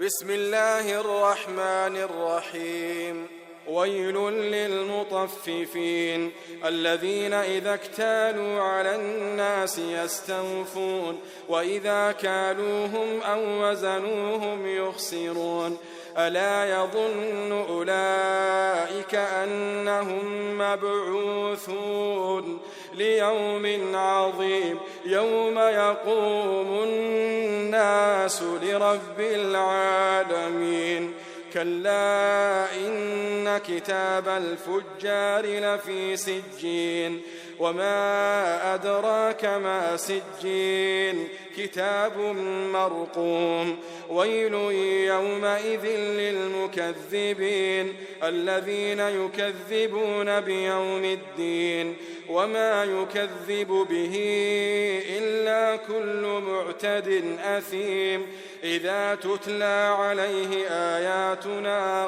بسم الله الرحمن الرحيم. ويل للمطففين الذين إذا اكتالوا على الناس يستوفون وإذا كالوهم أو وزنوهم يخسرون ألا يظن أولئك أنهم مبعوثون ليوم عظيم يوم يقوم الناس لرب العالمين. كلا إن كتاب الفجار لفي سجين وما أدراك ما سجين كتاب مرقوم. ويل يومئذ للمكذبين الذين يكذبون بيوم الدين وما يكذب به إلا كل معتد أثيم إذا تتلى عليه آياتنا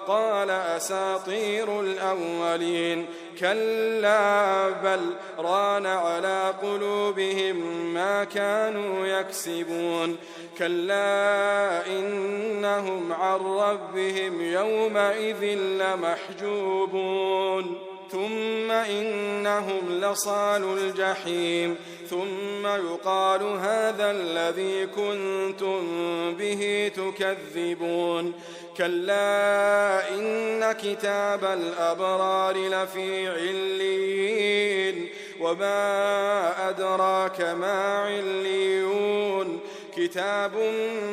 قال أساطير الأولين. كلا بل ران على قلوبهم ما كانوا يكسبون. كلا إنهم عن ربهم يومئذ لمحجوبون ثم إنهم لصالو الجحيم ثم يقال هذا الذي كنتم به تكذبون. كلا إن كتاب الأبرار لفي عليين وما أدراك ما عليون كتاب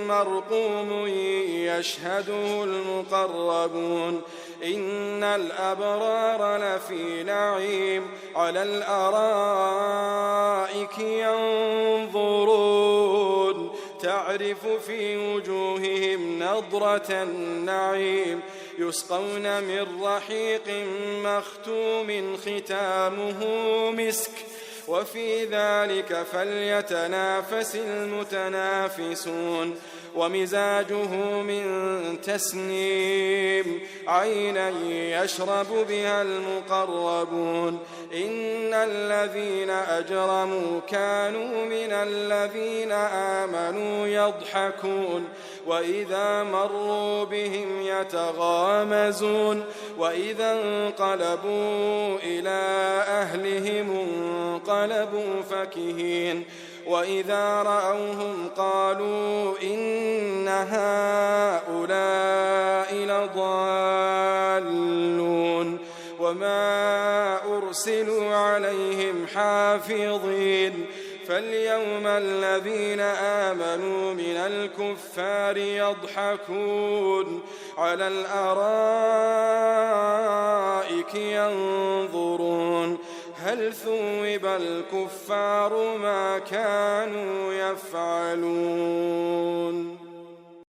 مرقوم يشهده المقربون. إن الأبرار لفي نعيم على الأرائك ينظرون تعرف في وجوههم نضرة النعيم يسقون من رحيق مختوم ختامه مسك وفي ذلك فليتنافس المتنافسون. ومزاجه من تسنيم عينا يشرب بها المقربون. إن الذين أجرموا كانوا من الذين آمنوا يضحكون وإذا مروا بهم يتغامزون وإذا انقلبوا إلى أهلهم انقلبوا فكهين وإذا رأوهم قالوا إن هؤلاء لضالون وما أرسلوا عليهم حافظين. فاليوم الذين آمنوا من الكفار يضحكون على الأرائك ينظرون هل ثوب الكفار ما كانوا يفعلون.